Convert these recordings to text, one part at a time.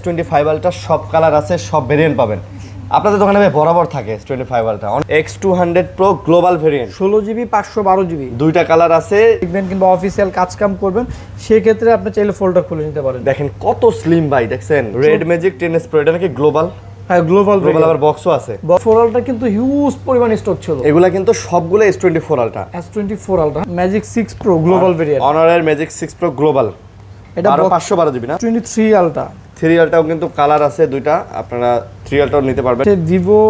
S25 ultra সব colour আছে, সব ভেরিয়েন্ট পাবেন আপনাদের দোকানে ভাই বরাবর থাকে। S25 ultra X200 Pro global variant 16GB 512GB দুইটা কালার আছে। দেখবেন কিংবা অফিসিয়াল কাজ কাম করবেন সেই ক্ষেত্রে আপনি চাইলে ফোল্ডার খুলে নিতে পারেন। দেখেন কত স্লিম ভাই, দেখছেন রেড ম্যাজিক 10s Pro, এটা নাকি গ্লোবাল। হ্যাঁ গ্লোবাল আবার বক্সও আছে। ফোরালটা কিন্তু হিউজ পরিমাণ স্টক ছিল। এগুলা কিন্তু সবগুলো S24 ultra. S24 ultra magic 6 Pro global variant, অনারের ম্যাজিক 6 Pro গ্লোবাল, এটা 512GB না। 23 আলট্রা 3 আলট্রাও কিন্তু কালার আছে দুইটা, আপনারা 3 আলট্রাও নিতে পারবেন। Vivo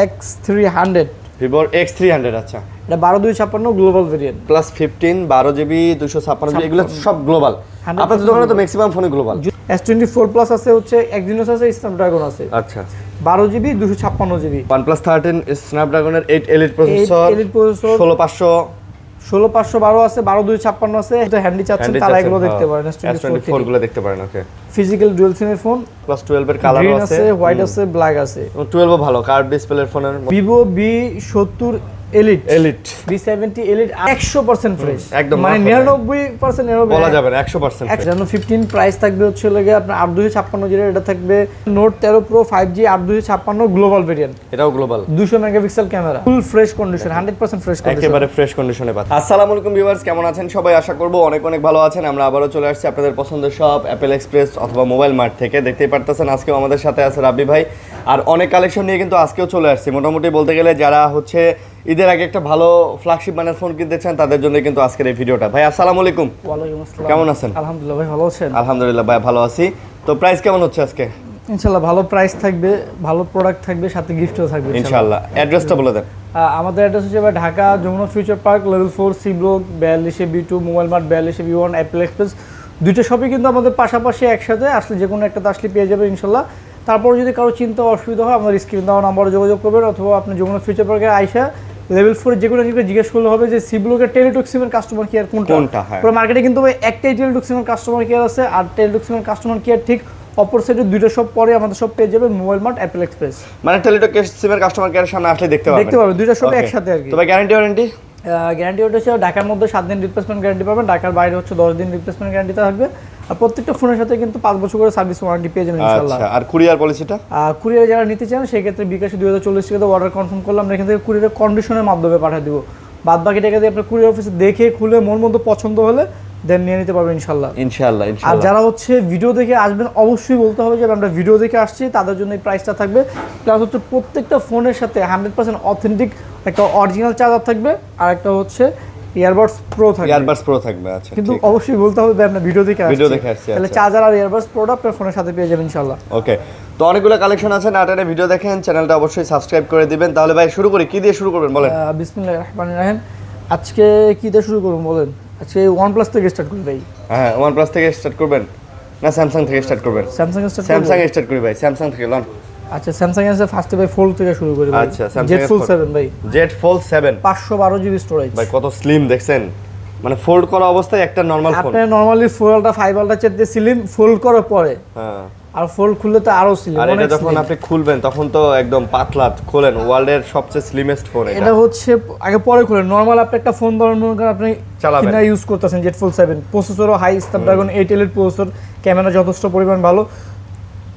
X300, Vivo X300 আচ্ছা, এটা 12256 global variant plus 15 12GB 256GB এগুলো সব গ্লোবাল। আপনাদের দোকানে তো ম্যাক্সিমাম ফোনই গ্লোবাল। S24 প্লাস আছে, হচ্ছে Exynos আছে, স্ন্যাপড্রাগন আছে। আচ্ছা 12GB 256GB। OnePlus 13 স্ন্যাপড্রাগনের 8 elite processor, 16512 আছে, 12256 আছে। এটা হ্যান্ডি চাচ্ছেন তারা এগুলো দেখতে পারেন। S24 গুলো দেখতে পারেন। ওকে, ফিজিক্যাল ডুয়াল সিমের ফোন, প্লাস 12 এর কালারও আছে, হোয়াইট আছে, ব্ল্যাক আছে। 12 ভালো কার্ভ ডিসপ্লের ফোনের। Vivo B70 elite, B70 elite 100% fresh, একদম মানে 99% বলা যাবে না, 100% ফ্রেশ। 15 প্রাইস থাকবে হচ্ছে লাগে আপনার 8256 এটা থাকবে। Note 13 Pro 5G 8256 global variant, এটাও global, 200 megapixel camera, full fresh condition, 100% fresh condition, একেবারে ফ্রেশ কন্ডিশনে পাচ্ছেন। আসসালামু আলাইকুম ভিউয়ার্স, কেমন আছেন সবাই? আশা করব অনেক অনেক ভালো আছেন। আমরা আবারো চলে আসছি আপনাদের পছন্দের শপ অ্যাপেল এক্সপ্রেস অথবা মোবাইল মার্ট থেকে। দেখতেই পারতেছেন আজকেও আমাদের সাথে আছে রাব্বি ভাই, আর অনেক কালেকশন নিয়ে কিন্তু আজকেও চলে আসছি। মোটামুটি বলতে গেলে যারা হচ্ছে ঈদের আগে একটা ভালো ফ্ল্যাগশিপ মানের ফোন কিনতে চান তাদের জন্য কিন্তু আজকের এই ভিডিওটা। ভাই আসসালামু আলাইকুম। ওয়ালাইকুম আসসালাম, কেমন আছেন? আলহামদুলিল্লাহ ভাই, ভালো আছেন? আলহামদুলিল্লাহ ভাই ভালো আছি। তো প্রাইস কেমন হচ্ছে আজকে? ইনশাআল্লাহ ভালো প্রাইস থাকবে, ভালো প্রোডাক্ট থাকবে, সাথে গিফটও থাকবে ইনশাআল্লাহ। অ্যাড্রেসটা বলে দেন। আমাদের অ্যাড্রেস হচ্ছে Dhaka Jamuna future park level 4 C block 42B2 mobile mart 42B1 apple express. দুইটা শপই কিন্তু আমাদের পাশাপাশি একসাথে, আসলে যে কোনো একটা আসলে পেয়ে যাবে ইনশাআল্লাহ। তারপর যদি কারো চিন্তা অসুবিধা হয় আমাদের স্ক্রিন দেওয়া নাম্বারে যোগাযোগ করবেন, অথবা আপনি যমুনা ফিউচার পার্কে আইসা লেভেল 4 যে কোনো কিছু জিজ্ঞেস করলে হবে যে সি ব্লকের টেলিটক সিমের কাস্টমার কেয়ার কোনটা। পুরো মার্কেটে কিন্তু একটাই টেলিটক সিমের কাস্টমার কেয়ার আছে, আর টেলিটক সিমের কাস্টমার কেয়ার ঠিক অপর সাইডে দুইটা শপ পরে আমাদের সব পেয়ে যাবে মোবাইল মার্ট অ্যাপেল এক্সপ্রেস। মানে টেলিটক সিমের কাস্টমার কেয়ারের সামনে আসলে দেখতে পারবেন দুইটা শপ একসাথে আর কি। তবে গ্যারান্টি ওয়ারেন্টি হচ্ছে ঢাকার মধ্যে 7 দিন রিপ্লেসমেন্ট গ্যারান্টি পাবেন, ঢাকার বাইরে হচ্ছে 10 দিন রিপ্লেসমেন্ট গ্যারান্টি থাকবে। আর প্রত্যেকটা ফোনের সাথে কিন্তু 5 বছর করে সার্ভিস ওয়ারেন্টি পেয়ে যাবেন ইনশাআল্লাহ। আচ্ছা, আর কুরিয়ার পলিসিটা? কুরিয়ার যারা নিতে চান সেই ক্ষেত্রে বিকাশে 2040 টাকা দিয়ে অর্ডার কনফার্ম করলে আমরা এখান থেকে কুরিয়ারের কন্ডিশনের মাধ্যমে পাঠিয়ে দিব। বাদ বাকি টাকা দিয়ে আপনি কুরিয়ার অফিসে দেখে খুলে মন মতো পছন্দ হলে দেন নিয়ে নিতে পারবেন ইনশাআল্লাহ। আর যারা হচ্ছে ভিডিও দেখে আসবেন অবশ্যই বলতে হবে যে আমরা ভিডিও দেখে আসছি, তাদের জন্য এই প্রাইসটা থাকবে। প্লাস হচ্ছে প্রত্যেকটা ফোনের সাথে 100% অথেন্টিক একটা অরিজিনাল চার্জার থাকবে, আর একটা হচ্ছে ইয়ারবাডস প্রো থাকবে। আচ্ছা, কিন্তু অবশ্যই বলতে হবে যে আমরা ভিডিও দেখে আসছি, তাহলে চার্জার আর ইয়ারবাডস প্রোটা আপনার ফোনের সাথে পেয়ে যাবেন ইনশাআল্লাহ। ওকে, তো অনেকগুলো কালেকশন আছে, না টানে ভিডিও দেখেন, চ্যানেলটা অবশ্যই সাবস্ক্রাইব করে দিবেন। তাহলে ভাই শুরু করি, কি দিয়ে শুরু করবেন বলেন? বিসমিল্লাহির রহমানির রহিম। আজকে কি দিয়ে শুরু করব বলেন? আজকে OnePlus থেকে স্টার্ট করি ভাই। হ্যাঁ, OnePlus থেকে স্টার্ট করবেন না স্যামসাং থেকে স্টার্ট করবেন? স্যামসাং স্টার্ট করি ভাই, স্যামসাং থেকে লন। আচ্ছা, স্যামসাং এর ফার্স্টে ভাই ফোল্ড থেকে শুরু করি ভাই। আচ্ছা, জেড ফোল্ড 7 ভাই, জেড ফোল্ড 7 512GB স্টোরেজ ভাই, কত স্লিম দেখছেন, মানে ফোল্ড করা অবস্থায় একটা নরমাল ফোন। আপনি নরমালি 4 আলট্রা 5 আলট্রা চেয়ে স্লিম, ফোল্ড করার পরে হ্যাঁ, আর ফোল্ড খুললে তো আরো স্লিম। আর এটা যখন আপনি খুলবেন তখন তো একদম পাতলা, খোলেন ওয়ার্ল্ডের সবচেয়ে স্লিমেস্ট ফোন এটা হচ্ছে। আগে পরে খুলেন, নরমাল আপনি একটা ফোন ধরেন আপনি চালাবেন, কিনা ইউজ করতেছেন জেড ফোল্ড 7, প্রসেসরও high Snapdragon 8 elite processor, camera যথেষ্ট পরিমাণ ভালো।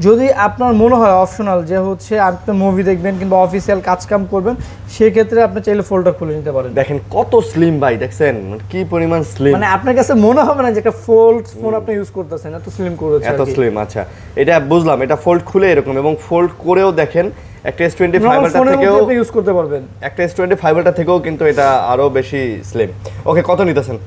যদি আপনার মনে হয় অপশনাল যে হচ্ছে আপনি মুভি দেখবেন কিংবা অফিসিয়াল কাজ কাম করবেন, সেই ক্ষেত্রে আপনি চাইলে ফোল্ডার খুলে নিতে পারেন। দেখেন কত স্লিম ভাই, দেখছেন কি পরিমাণ স্লিম, মানে আপনার কাছে মনে হবে না যে একটা ফোল্ড ফোন আপনি ইউজ করতেছেন, এত স্লিম করেছে, এত স্লিম। আচ্ছা, এটা বুঝলাম, এটা ফোল্ড খুলে এরকম, এবং ফোল্ড করেও দেখেন একটা S25 আলট্রা থেকেও আপনি ইউজ করতে পারবেন, একটা S25 আলট্রা থেকেও কিন্তু এটা আরো বেশি স্লিম। ওকে, কত নিতেছেন?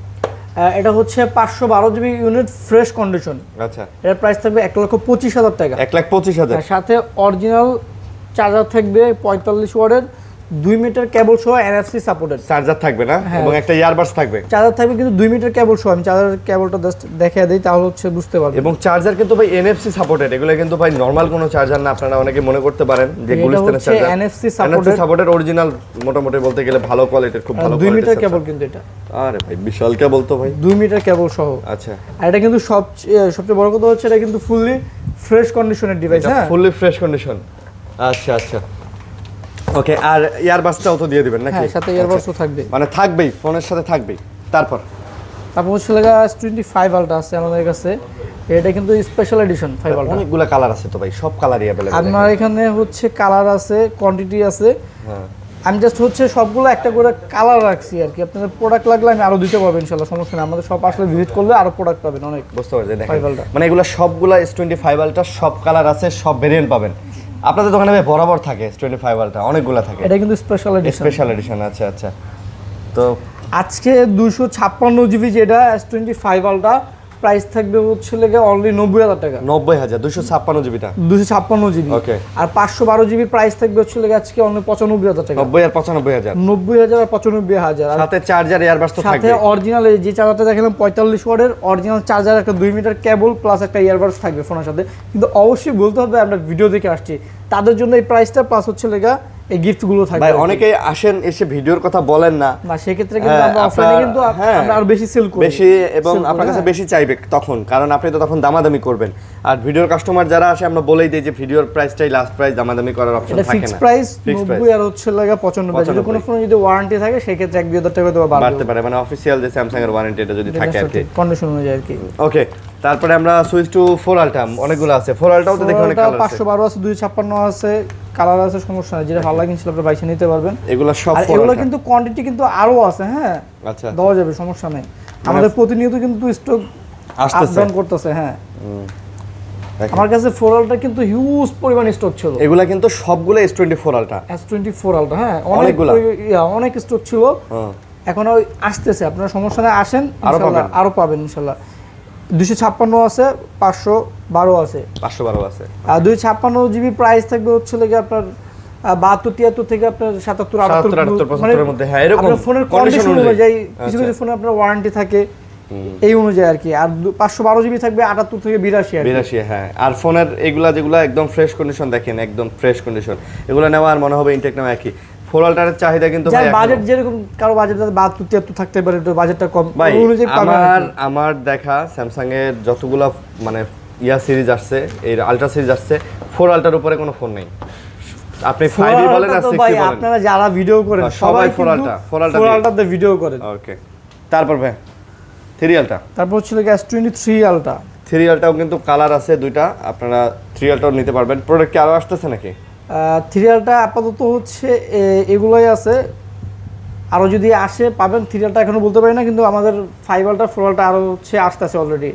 এটা হচ্ছে 512GB ইউনিট ফ্রেশ কন্ডিশন। আচ্ছা, এর প্রাইস থাকবে 1,25,000 টাকা। 1,25,000, সাথে অরিজিনাল চার্জার থাকবে 45 ওয়াটের, 2 মিটার কেবল সহ NFC সাপোর্টেড চার্জার থাকবে না, এবং একটা ইয়ারবাডস থাকবে। চার্জার থাকবে কিন্তু 2 মিটার কেবল সহ। আমি চার্জার কেবলটা জাস্ট দেখিয়ে দেই, তাহলে হচ্ছে বুঝতে পারবেন। এবং চার্জার কিন্তু ভাই NFC সাপোর্টেড, এগুলো কিন্তু ভাই নরমাল কোনো চার্জার না, আপনারা অনেকে মনে করতে পারেন যে গুলিস্তানের চার্জার। NFC সাপোর্টেড অরিজিনাল, মোটামুটি বলতে গেলে ভালো কোয়ালিটির, খুব ভালো 2 মিটার কেবল কিন্তু এটা। আরে ভাই বিশাল কেবল তো ভাই, 2 মিটার কেবল সহ। আচ্ছা, আর এটা কিন্তু সবচেয়ে বড় কথা হচ্ছে এটা কিন্তু ফুললি ফ্রেশ কন্ডিশনের ডিভাইস। হ্যাঁ, ফুললি ফ্রেশ কন্ডিশন। আচ্ছা আচ্ছা, ওকে। আর ইয়ারবাডসটাও তো দিয়ে দিবেন নাকি? হ্যাঁ, সাথে ইয়ারবাডসও থাকবে, মানে থাকবেই, ফোনের সাথে থাকবেই। তারপর হচ্ছে লাগা S25 আলট্রা আছে আমাদের কাছে, এটা কিন্তু স্পেশাল এডিশন ফাইবারটা। অনেকগুলো কালার আছে তো ভাই, সব কালারই अवेलेबल। আপনার এখানে হচ্ছে কালার আছে, কোয়ান্টিটি আছে। হ্যাঁ, আমি জাস্ট হচ্ছে সবগুলো একটা করে কালার রাখছি আর কি। আপনাদের প্রোডাক্ট লাগলে আমি আরো দিতে পারবো ইনশাআল্লাহ, সমস্যা নেই। আমাদের সব আসলে ভিজিট করলে আরো প্রোডাক্ট পাবেন অনেক। বুঝতে পারছি, দেখেন ফাইবারটা। মানে এগুলো সবগুলা S25 আলটা সব কালার আছে, সব ভেরিয়েন্ট পাবেন আপনাদের দোকানে ভাই। বরাবর থাকে S25 আলটা, অনেকগুলা থাকে। এটা কিন্তু স্পেশাল এডিশন। স্পেশাল এডিশন, আচ্ছা আচ্ছা। তো আজকে 256 জিবি যেটা S25 আলটা প্রাইস থাকবে হচ্ছে লেগে অনলি 90,000 টাকা। 90,000 256 জিবিটা 256 জিবি। ওকে। আর 512 জিবি প্রাইস থাকবে হচ্ছে লেগে আজকে অনলি 95,000 টাকা। 90 আর 95,000, 90,000 আর 95,000। আর সাথে চার্জার এয়ারবাস তো সাথে থাকবে। অরিজিনাল যে চার্জারটা দেখালাম 45 ওয়াটের অরিজিনাল চার্জার, একটা 2 মিটার কেবল প্লাস একটা ইয়ারবাডস থাকবে ফোনের সাথে। কিন্তু অবশ্যই বলতে হবে আমরা ভিডিও দেখে আসছি, তাদের জন্য এই প্রাইসটা প্লাস হচ্ছে লেগা এই গিফটগুলো থাকবে। ভাই অনেকেই আসেন এসে ভিডিওর কথা বলেন না, না সেক্ষেত্রে কিন্তু আমরা অফলাইনে কিন্তু আমরা আরো বেশি সেল করি, বেশি এবং আপনার কাছে বেশি চাইবে তখন, কারণ আপনি তো তখন দামাদামি করবেন। আর ভিডিওর কাস্টমার যারা আসে আমরা বলেই দিই যে ভিডিওর প্রাইসটাই লাস্ট প্রাইস, দামাদামি করার অপশন এটা থাকে ফিক্স না। প্রাইস 90 আর হচ্ছে লাগা 95। যদি কোনো ফোনে যদি ওয়ারেন্টি থাকে সেই ক্ষেত্রে 1-2 টাকা তো বাড়তে পারে, মানে অফিশিয়াল যে স্যামসাং এর ওয়ারেন্টি এটা যদি থাকে আর কি, কন্ডিশন অনুযায়ী আর কি। ওকে। তারপরে আমরা সুইচ টু 4 আলটা, অনেকগুলো আছে। 4 আলটাও তো দেখুন অনেক কালার আছে, 512 আছে, 256 আছে, কালার আছে, সমস্যা নাই। যেটা ভালো লাগে ইনশাআল্লাহ আপনারা বাইসে নিতে পারবেন। এগুলো সব আর 4 এগুলো আলটা কিন্তু কোয়ান্টিটি কিন্তু আরো আছে, হ্যাঁ আচ্ছা দেওয়া যাবে, সমস্যা নেই। আমাদের প্রতিনিয়ত কিন্তু স্টক আসতেছে, আপডাউন করতেছে। হ্যাঁ দেখেন। আমার কাছে 4 আলটা কিন্তু হিউজ পরিমাণ স্টক ছিল। এগুলা কিন্তু সবগুলো S24 আলটা, S24 আলটা, হ্যাঁ অনেকগুলা। অনেক স্টক ছিল। এখন ওই আসতেছে, আপনারা সমস্যা নেই, আসেন ইনশাআল্লাহ আরো পাবেন ইনশাআল্লাহ। 256 আছে, 512 আছে, 512 আছে। আর 256 জিবি প্রাইস থাকবে হচ্ছে লাগে আপনার 72-73 থেকে আপনার 77-78 এর মধ্যে। হ্যাঁ এরকম আপনার ফোনের কন্ডিশন অনুযায়ী কিছু কিছু ফোনে আপনার ওয়ারেন্টি থাকে এই অনুযায়ী আর কি। আর 512 জিবি থাকবে 78 থেকে 82 আর কি। 82, হ্যাঁ। আর ফোনের এগুলা যেগুলা একদম ফ্রেশ কন্ডিশন, দেখেন একদম ফ্রেশ কন্ডিশন, এগুলো নেওয়া আর মনে হবে ইনটেক নেওয়া একই। 4 আলটার চাহিদা কিন্তু যার ভাই বাজেট যেরকম, কারো বাজেট 72-73 থাকতে পারে, একটু বাজেটটা কম, ভাই ওই অনুযায়ী পাবেন আর কি। আমার দেখা স্যামসাং এর যতগুলা মানে ইয়া সিরিজ আসছে, এই আলট্রা সিরিজ আসছে, 4 আলটার উপরে কোনো ফোন নেই। আপনি 5 বলেন আর 6 ভাই বলেন, আপনারা যারা ভিডিও করেন সবাই সবাই 4 আলটা, 4 আলটা 4 আলটাতে ভিডিও করেন। ওকে। তারপর ভাই 3 আলটা, তারপর হচ্ছে S23 আলটা। 3 আলটাও কিন্তু কালার আছে দুইটা, আপনারা 3 আলটাও নিতে পারবেন। প্রোডাক্ট কি আরো আসতেছে নাকি? 3 আলটা আপাতত হচ্ছে এগুলোই আছে, আরো যদি আসে পাবেন। 3 আলটা এখনো বলতে পারি না, কিন্তু আমাদের 5 আলটা 4 আলটা আরো হচ্ছে আসতেছে, অলরেডি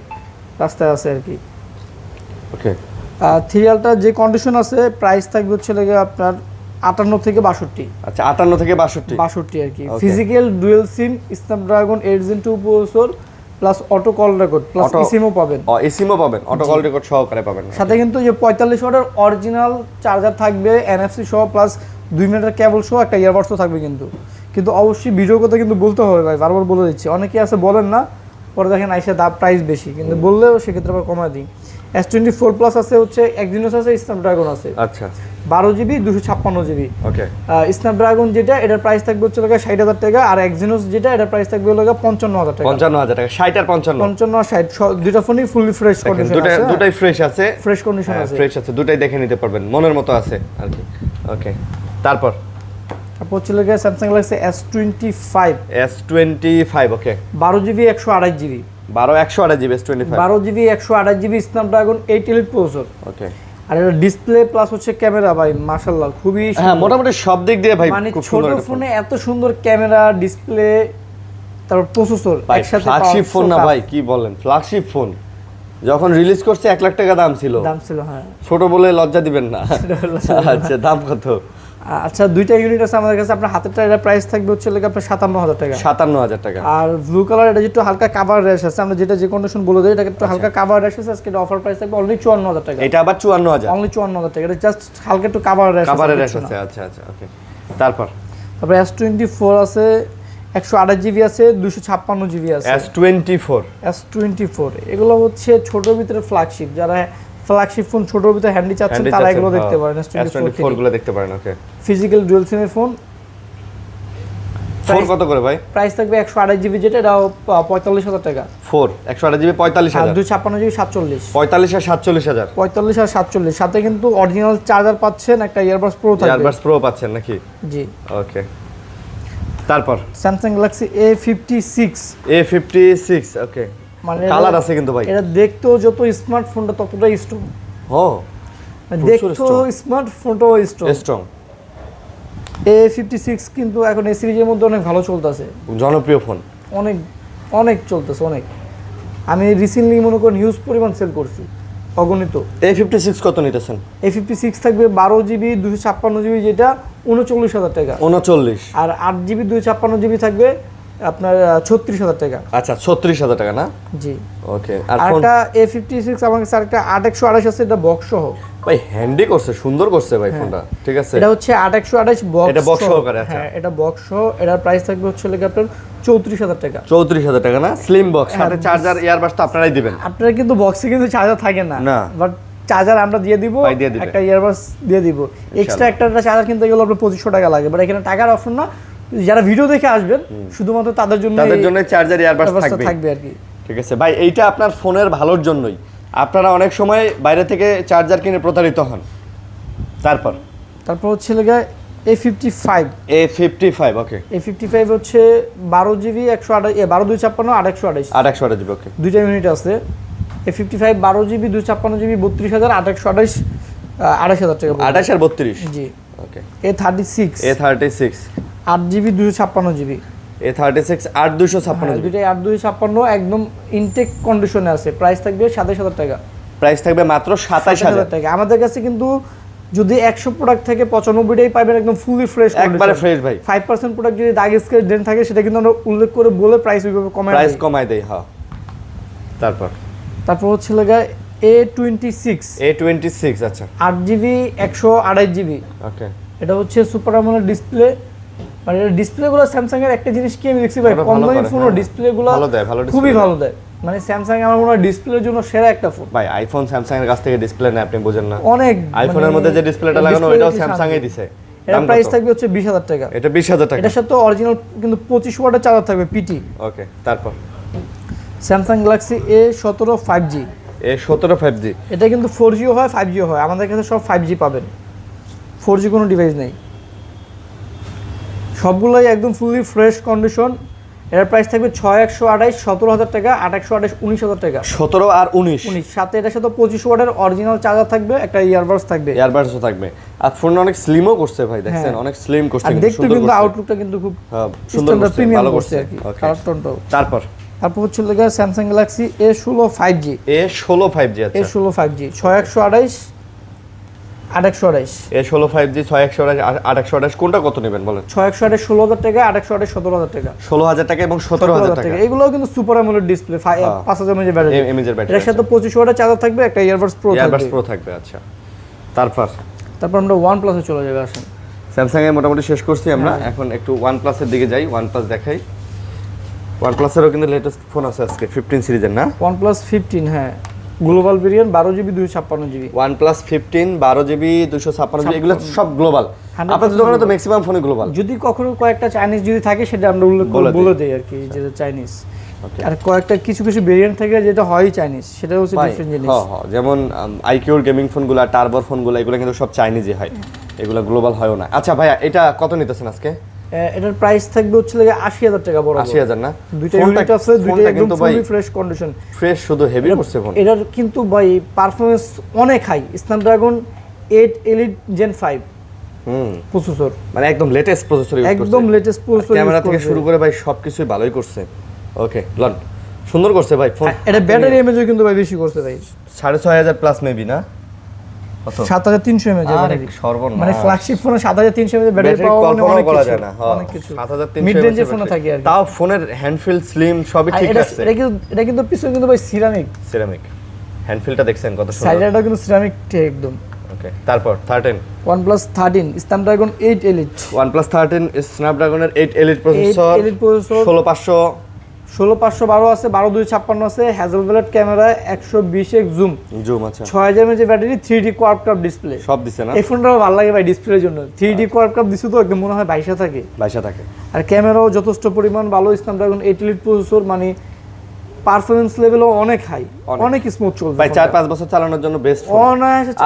রাস্তায় আছে আর কি। ওকে। 3 আলটা যে কন্ডিশন আছে প্রাইস থাকবে হচ্ছে লাগে আপনার 58 থেকে 62। আচ্ছা 58 থেকে 62 62 আর কি। Physical dual SIM Snapdragon 8 Gen 2 processor plus auto call record plus eSIM-ও পাবেন। eSIM-ও পাবেন, অটো কল রেকর্ড সহকারে পাবেন। সাথে কিন্তু যে 45 ওয়াটের অরিজিনাল চার্জার থাকবে, NFC সহ প্লাস 2 মিটার কেবল সহ একটা ইয়ারবাডসও থাকবে। কিন্তু অবশ্যই ভিডিও কথা কিন্তু বলতে হবে ভাই, বারবার বলে দিচ্ছি। অনেকে আছে বলেন না, পরে দেখেন আইসা দাম প্রাইস বেশি, কিন্তু বললেও সেক্ষেত্রে আবার কমায় দিই। S24 প্লাস আছে, হচ্ছে Exynos আছে, স্ন্যাপড্রাগন আছে। আচ্ছা 12 জিবি 256 জিবি। ওকে। স্ন্যাপড্রাগন যেটা এটার প্রাইস থাকবে হচ্ছে 60,000 টাকা, আর Exynos যেটা এটার প্রাইস থাকবে 55,000 টাকা। 55,000 টাকা, 60 আর 55। 55 আর 60 দুইটা ফোনই ফুললি ফ্রেশ কন্ডিশন আছে, দুটাই ফ্রেশ আছে, ফ্রেশ কন্ডিশন আছে, ফ্রেশ আছে, দুটাই দেখে নিতে পারবেন, মনের মতো আছে আর কি। ওকে। তারপর হচ্ছে Samsung Galaxy S25। S25 okay. 12 GB 128 GB, 128 GB S25, 12 GB 128 GB Snapdragon 8 elite processor. Okay. আর এটা ডিসপ্লে প্লাস হচ্ছে ক্যামেরা ভাই মাশাআল্লাহ খুবই হ্যাঁ সুন্দর। মোটামুটি সব দিক দিয়ে ভাই মানে খুব ছোট সুন্দর একটা ফোন। ফোনে এত সুন্দর ক্যামেরা, ডিসপ্লে, তারপর প্রসেসর একসাথে ফ্ল্যাগশিপ ফোন না ভাই, কি বলেন ফ্ল্যাগশিপ ফোন। যখন রিলিজ করছে 1 লাখ টাকা দাম ছিল, হ্যাঁ। ছোট বলে লজ্জা দিবেন না। আচ্ছা দাম কত? আচ্ছা দুইটা ইউনিট আছে আমাদের কাছে। আপনার হাতেরটা এটা প্রাইস থাকবে হচ্ছে আপনার 57,000 টাকা। 57,000 টাকা। আর ব্লু কালার এটা একটু হালকা কাভার র্যাশ আছে, আমরা যেটা যে কন্ডিশন বলে দেই, এটা একটু হালকা কাভার র্যাশ আছে। আজকে অফার প্রাইস থাকবে অনলি 54,000 টাকা। এটা আবার 54,000, অনলি 54,000 টাকা। এটা জাস্ট হালকা একটু কাভার র্যাশ আছে। আচ্ছা আচ্ছা ওকে। তারপর S24 আছে, 128 জিবি আছে, 256 জিবি আছে। S24 এগুলো হচ্ছে ছোটর ভিতরে ফ্ল্যাগশিপ, যারা ফ্ল্যাগশিপ ফোন ছোটর ভিতরে হ্যান্ডি চাচ্ছেন তারা এগুলো দেখতে পারেন। S24 গুলো দেখতে পারেন। ওকে। ফিজিক্যাল ডুয়াল সিম এর ফোন। ফোন কত করে ভাই? প্রাইস থাকবে 128 জিবি যেটা, এটা 45,000 টাকা। 128 জিবি 45,000, 256 জিবি 47। 45 আর 47,000। 45 আর 47, সাথে কিন্তু অরিজিনাল চার্জার পাচ্ছেন, একটা ইয়ারবাডস প্রো থাকবে। ইয়ারবাডস প্রো পাচ্ছেন নাকি? জি। ওকে। তারপর স্যামসাং গ্যালাক্সি A56। A56 ওকে। মানে কালার আছে কিন্তু ভাই। এটা দেখতেও যত স্মার্টফোনটা ততটাই স্ট্রং। ও দেখতেও স্মার্টফোনটাও স্ট্রং। A56 কিন্তু এখন এই সিরিজের মধ্যে অনেক ভালো চলতেছে, জনপ্রিয় ফোন, অনেক অনেক চলতেছে অনেক। আমি রিসেন্টলি মনে করেন হিউজ পরিমাণ সেল করছি, অগণিত। A56 কত নিতেছেন? A56 থাকবে 12GB 256GB, যেটা 39,000 টাকা। 39। আর 8GB 256GB থাকবে আপনার 36,000 টাকা। আচ্ছা 36,000 টাকা না? জি। ওকে। আর ফোন আরেকটা A56 আমার কাছে আরেকটা 8128 আছে, এটা বক্স সহ। ভাই হ্যান্ডি করছে, সুন্দর করছে ভাই ফোনটা, ঠিক আছে। এটা হচ্ছে 8128 বক্স, এটা বক্স সহকারে। আচ্ছা হ্যাঁ এটা বক্স সহ। এটার প্রাইস থাকবে হচ্ছে লাগে আপনার 34,000 টাকা। 34,000 টাকা না? স্লিম বক্স, সাথে চার্জার ইয়ারবাডস তো আপনারাই দিবেন। আপনারা কিন্তু বক্সে কিন্তু চার্জার থাকে না, না। বাট চার্জার আমরা দিয়ে দিব, ভাই দিয়ে দিবে। একটা ইয়ারবাডস দিয়ে দিব। এক্সট্রা একটা চার্জার কিনতে গেলে আপনার 2500 টাকা লাগে, বাট এখানে টাকার অপশন না। যারা ভিডিও দেখে আসবেন শুধুমাত্র তাদের জন্য চার্জার ইয়ারবাডস থাকবে আর কি। ঠিক আছে ভাই, এইটা আপনার ফোনের ভালোর জন্যই। আপনারা অনেক সময় বাইরে থেকে চার্জার কিনে প্রতারিত হন। তারপর হচ্ছে লাগে A55। A55 ওকে। A55 হচ্ছে 12GB 12 256 828 828 জিবি ওকে। দুইটা ইউনিট আছে। A55 12GB 256GB 32,000 828 28,000 টাকা। 28 আর 32 জি। ওকে। A36 A36 8GB 256GB। A36 8256 GB. দুইটাই 8256 একদম ইনটেক কন্ডিশনে আছে। প্রাইস থাকবে 27,000 টাকা। প্রাইস থাকবে মাত্র 27,000 টাকা। আমাদের কাছে কিন্তু যদি 100 প্রোডাক্ট থেকে 95টাই পাবেন একদম ফুলি ফ্রেশ, একবারে ফ্রেশ ভাই। 5% প্রোডাক্ট যদি দাগ স্ক্র্যাচ ডেন্ট থাকে সেটা কিন্তু আমরা উল্লেখ করে বলে প্রাইস ওইভাবে কমায় দেই। হ্যাঁ। তারপর হচ্ছে লাগা A26 আচ্ছা 8GB 128GB। ওকে। এটা হচ্ছে সুপার আমোলেড ডিসপ্লে। মানে ডিসপ্লেগুলো স্যামসাং এর একটা জিনিস কি আমি দেখছি ভাই, কম দামি ফোন ডিসপ্লেগুলো খুবই ভালো দেয়। মানে স্যামসাং আমার মনে হয় ডিসপ্লের জন্য সেরা একটা ফোন ভাই। আইফোন স্যামসাং এর কাছ থেকে ডিসপ্লে না, আপনি বুঝেন না। অনেক আইফোনের মধ্যে যে ডিসপ্লেটা লাগানো ওইটাও স্যামসাং এই দিছে। এর প্রাইস থাকবে হচ্ছে 20,000 টাকা। এটা 20,000 টাকা। এটার সাথে অরিজিনাল কিন্তু 25 ওয়াটের চার্জার থাকবে পিটি। ওকে। তারপর Samsung Galaxy A17 5G। A17 5G এটা কিন্তু 4G হয় 5G হয়। আমাদের কাছে সব 5G পাবেন, 4G কোনো ডিভাইস নেই। সবগুলোই একদম ফুলি ফ্রেশ কন্ডিশন। এর প্রাইস থাকবে 6128 17,000 টাকা, 8128 19,000 টাকা। 17 আর 19 সাথে এটার সাথে 25 ওয়াটের অরিজিনাল চার্জার থাকবে, একটা ইয়ারবাডস থাকবে। ইয়ারবাডসও থাকবে। আর ফোনটা অনেক স্লিমও করছে ভাই, দেখছেন অনেক স্লিম করছে, কিন্তু দেখতে কিন্তু আউটলুকটা কিন্তু খুব সুন্দর করছে, প্রিমিয়াম ভালো করছে করছে। আর কি ওকে। কালারটাও। তারপর হচ্ছে লাগা Samsung Galaxy A16 5G। A16 5G আচ্ছা। A16 5G 6128 828। A16 5G 6128 828 কোনটা কত নেবেন বলেন? 6128 16,000 টাকা, 828 17,000 টাকা। 16,000 টাকা এবং 17,000 টাকা। এগুলোও কিন্তু super AMOLED display, 5000 mAh battery. এমএজের ব্যাটারি। এর সাথে 25 ওয়াটের চার্জার থাকবে, একটা ইয়ারবাডস প্রো থাকবে। আচ্ছা। তারপর আমরা OnePlus এ চলে যাবে। আসেন স্যামসাং এর মোটামুটি শেষ করছি আমরা, এখন একটু OnePlus এর দিকে যাই। OnePlus দেখাই। OnePlus এরও কিন্তু লেটেস্ট ফোন আছে আজকে 15 সিরিজের না? OnePlus 15 হ্যাঁ, global variant 12GB 256GB। OnePlus 15 12GB 256GB এগুলো সব গ্লোবাল। আপনাদের দোকানে তো ম্যাক্সিমাম ফোনই গ্লোবাল। যদি কখনো কয়েকটা চাইনিজ যদি থাকে সেটা আমরা উল্লেখ করে বলে দেই আর কি, যেটা চাইনিজ। আর কয়েকটা কিছু ভেরিয়েন্ট থাকে যেটা হয় চাইনিজ, সেটা হচ্ছে ডিফারেন্ট জিনিস। হ্যাঁ, যেমন আইকিউর গেমিং ফোনগুলো, টার্বোর ফোনগুলো এগুলো কিন্তু সব চাইনিজই হয়, এগুলো গ্লোবাল হয়ও না। আচ্ছা ভাইয়া, এটা কত নিতেছেন আজকে? এটার প্রাইস থাকবে হচ্ছে লাগে 80,000 টাকা বড়। 80,000 না? দুইটা ইউনিট আছে, দুইটা একদম ফুলি ফ্রেশ কন্ডিশন। ফ্রেশ শুধু হেভি করছে ফোন। এটার কিন্তু ভাই পারফরম্যান্স অনেক high. Snapdragon 8 Elite Gen 5 processor, মানে একদম লেটেস্ট প্রসেসর ইউজ করছে, একদম লেটেস্ট প্রসেসর। ক্যামেরা থেকে শুরু করে ভাই সবকিছুই ভালোই করছে। ওকে লন, সুন্দর করছে ভাই ফোন। এটা ব্যাটারি এমএজও কিন্তু ভাই বেশি করছে ভাই, 6,500 প্লাস মেবি না? কত? 7300 mAh ব্যাটারি। সর্বনাশ, মানে ফ্ল্যাগশিপ ফোনে 7300 mAh ব্যাটারি পাওয়া মানে অনেক বলা কিছু, যায় না। অনেক কিছু। 7300 মিড রেঞ্জের ফোনে থাকে আর কি। তাও ফোনের হ্যান্ডফিল স্লিম সবই ঠিক আছে। এটা কিন্তু পিছনে কিন্তু ভাই সিরামিক হ্যান্ডফিলটা দেখছেন কত সুন্দর। সাইডটা কিন্তু সিরামিক ঠিক একদম। ওকে। তারপর 13 OnePlus 13 Snapdragon 8 Elite। OnePlus 13 স্ন্যাপড্রাগনের 8 Elite processor, 16500 16512 আছে, 12256 আছে, হ্যাজেলব্লেড ক্যামেরা, 120x জুম, আচ্ছা 6000 mAh battery, 3D quad cup display সব দিছে না? এই ফোনটা ভালো লাগে ভাই ডিসপ্লের জন্য। 3D কোয়াড কাপ দিছে তো একদম মনে হয় 22 থাকে। আর ক্যামেরাও যথেষ্ট পরিমাণ ভালো। স্ন্যাপড্রাগন 8 Elite প্রসেসর, মানে পারফরম্যান্স লেভেলও অনেক হাই, অনেক স্মুথ চলবে ভাই। 4-5 বছর চালানোর জন্য বেস্ট ফোন।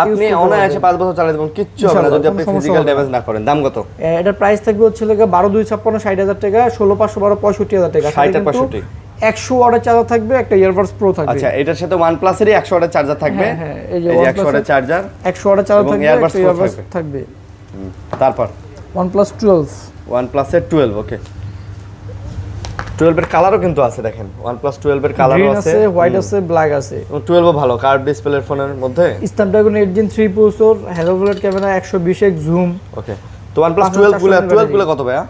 আপনি অনায়াসে 5 বছর চালাতে পারবেন, কিচ্ছু হবে না যদি আপনি ফিজিক্যাল ড্যামেজ না করেন। দাম কত? এটার প্রাইস থাকবে হচ্ছে লাগা 12256 60,000 টাকা, 16512 65,000 টাকা। 60 আর 65 100 ওয়াটের চার্জার থাকবে, একটা ইয়ারবাডস প্রো থাকবে। আচ্ছা, এটার সাথে OnePlus এরই 100 ওয়াটের চার্জার থাকবে। হ্যাঁ, এই যে 100 ওয়াটের চার্জার, 100 ওয়াটের চার্জার থাকবে, earbuds একটা Pro ইয়ারবাডস থাকবে। থাকবে। তারপর OnePlus 12 OnePlus এর 12, ওকে। 12 এর কালারও কিন্তু আছে, দেখেন OnePlus 12 এর কালারও গ্রিন আছে, আছে, হোয়াইট আছে, ব্ল্যাক আছে। 12ও ভালো কার্ভ ডিসপ্লের ফোনের মধ্যে। Snapdragon 8 Gen 3 প্রসেসর, হ্যালো ওয়ালেট ক্যামেরা, 120x জুম। ওকে, তো OnePlus 12 গুলো কত ভাইয়া?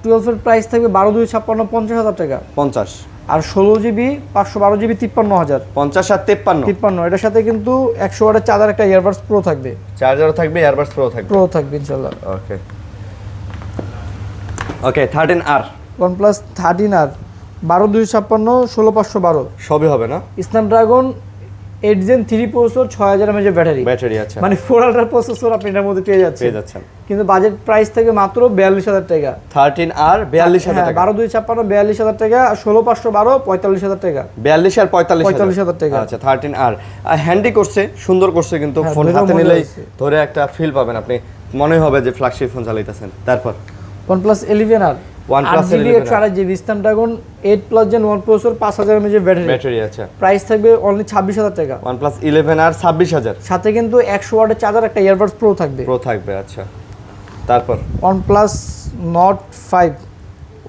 12 এর প্রাইস থাকবে 12,256 50,000 টাকা। 50 আর 16GB 512GB 53,000। 50 আর 53 53, এটার সাথে কিন্তু 100 ওয়াটের চার্জার, একটা ইয়ারবাডস প্রো থাকবে। চার্জারও থাকবে, এয়ারবাডস প্রো থাকবে। প্রো থাকবে ইনশাআল্লাহ। ওকে ওকে, 13R OnePlus 13R 12,256 16,512 সবই হবে না? স্ন্যাপড্রাগন 8 Gen 3 প্রসেসর, 6000 mAh এর ব্যাটারি। ব্যাটারি আছে, মানে 4 আল্ট্রা প্রসেসর আপনি এর মধ্যে পেয়ে যাচ্ছেন। কিন্তু বাজেট প্রাইস থেকে মাত্র 42,000 টাকা। 13R 42,000 টাকা। 12,256 42,000 টাকা, 16,512 45,000 টাকা। 42 আর 45,000 টাকা। আচ্ছা, 13R হ্যান্ডি করছে, সুন্দর করছে, কিন্তু হ্যাঁ, ফোন ধরে হাতে মনে নিলেই হচ্ছে। ধরে একটা ফিল পাবেন আপনি, মনে হবে যে ফ্ল্যাগশিপ ফোন চালাইতেছেন। তারপর OnePlus 11R OnePlus 8GB 128GB Snapdragon 8+ Gen 1 processor, 5000 mAh এর ব্যাটারি। ব্যাটারি আছে। প্রাইস থাকবে অনলি 26,000 টাকা। OnePlus 11R 26,000, সাথে কিন্তু 100 ওয়াটের চার্জার, একটা ইয়ারবাডস প্রো থাকবে। প্রো থাকবে। আচ্ছা, তারপর OnePlus Nord 5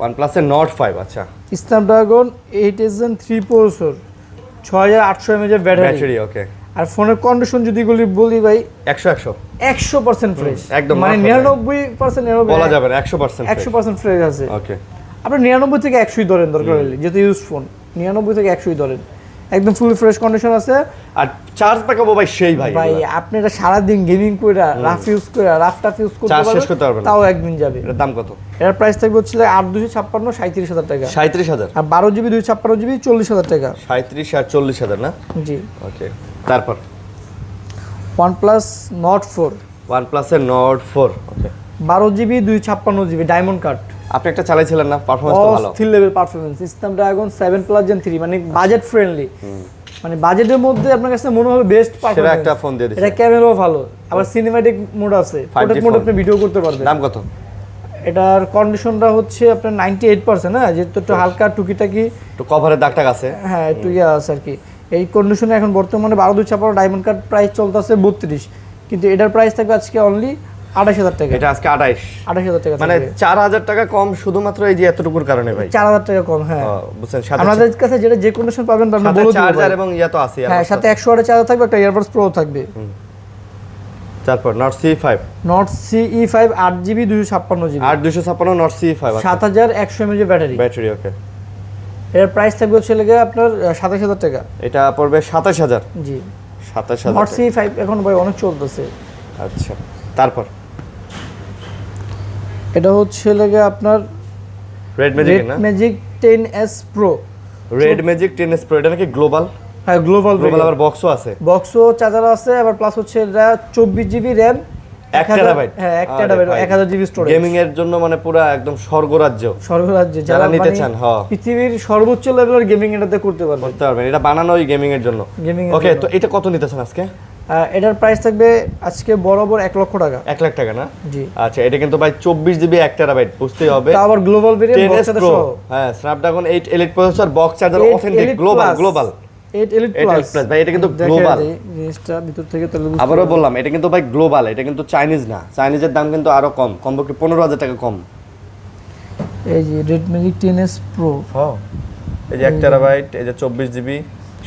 OnePlus এর Nord 5, আচ্ছা, স্ন্যাপড্রাগন 8 Gen 3 প্রসেসর, 6800 mAh এর ব্যাটারি। ব্যাটারি, ওকে। আর ফোনের কন্ডিশন যদি বলি ভাই 100 100% ফ্রেশ, একদম মানে মাথা 99% বলা যাবে না, 100% 100% ফ্রেশ আছে। ওকে, আপনি 99 থেকে 100ই ধরেন দরকার হলে, যেহেতু ইউজ ফোন 99 থেকে 100ই ধরেন, একদম ফুলি ফ্রেশ কন্ডিশন আছে। আর চার্জ ব্যাকআপ ভাই সেই ভাই আপনি এটা সারাদিন গেমিং করে রাফ টাফ ইউজ করতে চার্জ শেষ করতে পারবেন না, তাও একদিন যাবে। এর দাম কত? এর প্রাইস থাকবে হচ্ছে 8,256 37,000 টাকা। 37,000, আর 12GB 256GB 40,000 টাকা। 37 আর 40,000 না? জি। ওকে, তারপর OnePlus Nord 4 OnePlus এর Nord 4, ওকে, 12GB 256GB ডায়মন্ড কাট। আপনি একটা চালাইছিলেন না, পারফরম্যান্স তো ভালো। অস্থির লেভেল পারফরম্যান্স, স্ন্যাপড্রাগন 7+ Gen 3, মানে বাজেট ফ্রেন্ডলি, মানে বাজেটের মধ্যে আপনার কাছে মনে হবে বেস্ট সেটা পারফরম্যান্স। একটা ফোন দিয়ে দিছে। এটা ক্যামেরাও ভালো, আবার সিনেম্যাটিক মোড আছে, 5G পোর্ট্রেট মোড ফোন। আপনি ভিডিও করতে পারবেন। দাম কত? এটার কন্ডিশনটা হচ্ছে আপনার 98%, হ্যাঁ, যেহেতু একটু হালকা টুকিটাকি, তো কভারের দাগ টাগ আছে। হ্যাঁ, একটু ইয়ে আছে আর কি। এই কন্ডিশনে এখন বর্তমানে 12,256 ডায়মন্ড কাট প্রাইস চলতেছে 32, কিন্তু এটার প্রাইস থাকবে আজকে অনলি 28,000 টাকা। এটা আজকে 28,000 টাকা, মানে 4,000 টাকা কম, শুধুমাত্র এই যে এতটুকুর কারণে ভাই। 4,000 টাকা কম, হ্যাঁ। বুঝছেন, সাথে আমাদের কাছে যেটা যে কন্ডিশন পাবেন আমরা বলে দিব। চার্জার এবং ইয়া তো আছে। হ্যাঁ, সাথে 100 ওয়াটের চার্জার থাকবে, একটা ইয়ারবাডস প্রো থাকবে। তারপর Nord C5 Nord CE5 8GB 256GB 8256 Nord C5, 7100 mAh battery. Battery, okay. এর প্রাইস থাকবে হচ্ছে লেগে আপনার 27,000 টাকা। এটা পড়বে 27,000। জি। 27,000 Nord CE5 এখন ভাই অনেক চলতেছে। আচ্ছা, তারপর এটা হচ্ছে লেগে আপনার Red Magic না? Magic 10s Pro। Red Magic 10s Pro, এটা নাকি গ্লোবাল? হ্যাঁ, গ্লোবাল আবার বক্সও আছে। বক্সও চার্জার আছে, আবার প্লাস হচ্ছে এটা 24GB RAM, 1 টেরাবাইট। হ্যাঁ, 1 টেরাবাইট, 1000GB স্টোরেজ। গেমিং এর জন্য মানে পুরো একদম স্বর্গরাজ্য। যারা নিতে চান, হ্যাঁ, পৃথিবীর সর্বোচ্চ লেভেলের গেমিং এটাতে করতে পারবেন। এটা বানানোই গেমিং এর জন্য। ওকে, তো এটা কত নিতেছেন আজকে? এটার প্রাইস থাকবে আজকে বরাবর 1 লক্ষ টাকা। 1 লাখ টাকা না? জি। আচ্ছা, এটা কিন্তু ভাই 24GB 1 টেরাবাইট, বুঝতেই হবে। তা আবার গ্লোবাল ভেরিয়েন্ট, বক্স চার্জার সহ। হ্যাঁ, Snapdragon 8 Elite processor, box charger, authentic global 8 Elite Plus ভাই, এটা কিন্তু গ্লোবাল। জিনিসটা ভিতর থেকে তাহলে বুঝতে আবারও বললাম, এটা কিন্তু ভাই গ্লোবাল, এটা কিন্তু চাইনিজ না। চাইনিজের দাম কিন্তু আরো কম, কমপক্ষে 15,000 টাকা কম। এই যে Red Magic 10s Pro, হ্যাঁ, এই যে 1 টেরাবাইট, এই যে 24GB,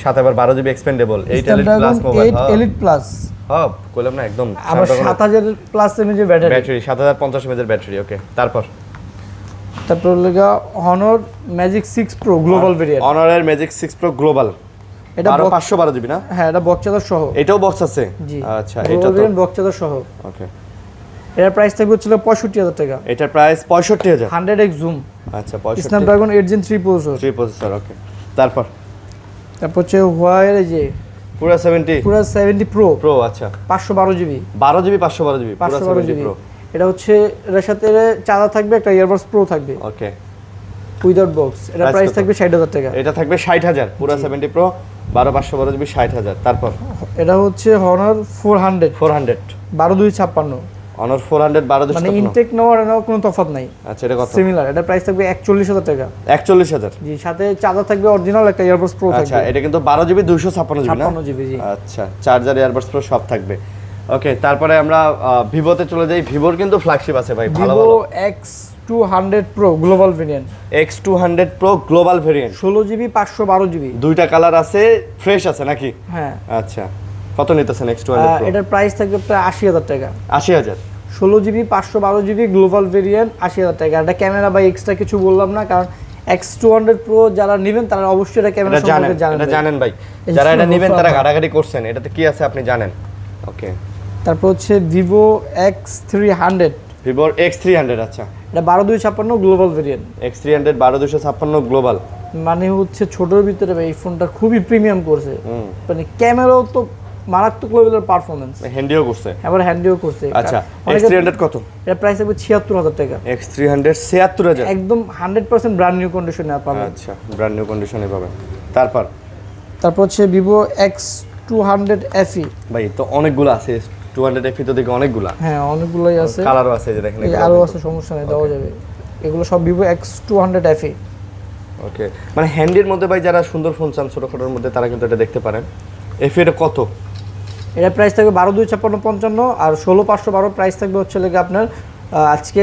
সাথে আবার 12GB expandable, 8 Elite Plus mobile. 8 Elite Plus, হ্যাঁ, কইলাম না একদম। আবার 7000 plus mAh battery. Battery 7050 mAh battery, okay. তারপর লাগা Honor Magic 6 Pro global variant. Honor এর Magic 6 Pro গ্লোবাল, এটা 512GB না? হ্যাঁ, এটা বক্স চার্জার সহ। এটাও বক্স আছে? জি। আচ্ছা, এটা তো বক্স চার্জার সহ। ওকে। এর প্রাইস থাকবে হচ্ছে 65,000 টাকা। এটার প্রাইস 65,000। 100x জুম, আচ্ছা, 65 স্ন্যাপড্রাগন 8 Gen 3 প্রসেসর। 3 প্রসেসর, ওকে। তারপর হচ্ছে Huawei এর যে পুরো 70 Pro, প্রো, আচ্ছা, 512GB 12GB 512GB পুরো 70 512GB। প্রো, এটা হচ্ছে এর সাথে চার্জার থাকবে, একটা ইয়ারবাডস প্রো থাকবে ওকে, উইদাউট বক্স। এটা Price প্রাইস কত? থাকবে 60,000 টাকা। এটা থাকবে 60,000 পুরো 70 প্রো, 512GB 60,000। তারপর এটা হচ্ছে Honor 400 400, 12256 অনার 400 12 মানে ইনটেক নেওয়ার কোনো তফাৎ নাই। আচ্ছা এটা কত? সিমিলার, এটা প্রাইস থাকবে 41,000 টাকা। 41,000। জি, সাথে চার্জার থাকবে অরিজিনাল, একটা ইয়ারবাডস প্রো থাকবে। আচ্ছা এটা কিন্তু 12 জিবি 256 জিবি না? 56 জিবি জি। আচ্ছা চার্জার ইয়ারবাডস প্রো সব থাকবে। ওকে, তারপরে আমরা ভিভোতে চলে যাই। ভিভোর কিন্তু ফ্ল্যাগশিপ আছে ভাই, ভালো ভালো। Vivo X200 pro global variant. X200 pro global variant, 16 GB 512 GB. দুইটা কালার আছে, ফ্রেশ আছে নাকি? হ্যাঁ। আচ্ছা কত নিতেছেন X200 প্রো? এটার প্রাইস থাকবে প্রায় 80,000 টাকা। 80,000। 16 জিবি 512 জিবি গ্লোবাল ভেরিয়েন্ট 80,000 টাকা। এটা ক্যামেরা বা এক্সট্রা কিছু বললাম না, কারণ X200 প্রো যারা নেবেন তারা অবশ্যই এটা ক্যামেরা সম্পর্কে জানেন। এটা জানেন ভাই, যারা এটা নেবেন তারা ঘাটাঘাটি করছেন, এটাতে কি আছে আপনি জানেন। ওকে, তারপর হচ্ছে ভিভো X300। ভিভোর X300। আচ্ছা এটা 12256 গ্লোবাল ভেরিয়েন্ট। X300 12256 গ্লোবাল, মানে হচ্ছে ছোটোর ভিতরে ভাই এই ফোনটা খুবই প্রিমিয়াম করছে। মানে ক্যামেরাও তো মারাত্মক লেভেলের পারফরমেন্স, হ্যান্ডিও করছে, আবার হ্যান্ডিও করছে। আচ্ছা X300 কত? এর প্রাইস হবে 76,000 টাকা। X300 76,000, একদম 100% ব্র্যান্ড নিউ কন্ডিশনে পাবেন। আচ্ছা ব্র্যান্ড নিউ কন্ডিশনে পাবেন। তারপর হচ্ছে ভিভো X200 FE। ভাই তো অনেকগুলো আছে, 200 FE তো দেখি অনেকগুলা। হ্যাঁ অনেকগুলোই আছে, কালারও আছে, যে দেখেন আরো আছে, সমস্যা নেই, দেওয়া যাবে। এগুলো সব ভিভো X200 FE। ওকে, মানে হ্যান্ডির মধ্যে ভাই যারা সুন্দর ফোন চান ছোটখাটোর মধ্যে, তারা কিন্তু এটা দেখতে পারেন। FE এটা কত? এটা প্রাইস থাকবে 12,256 আর 16,512 প্রাইস থাকবে হচ্ছে লেগে আপনার আজকে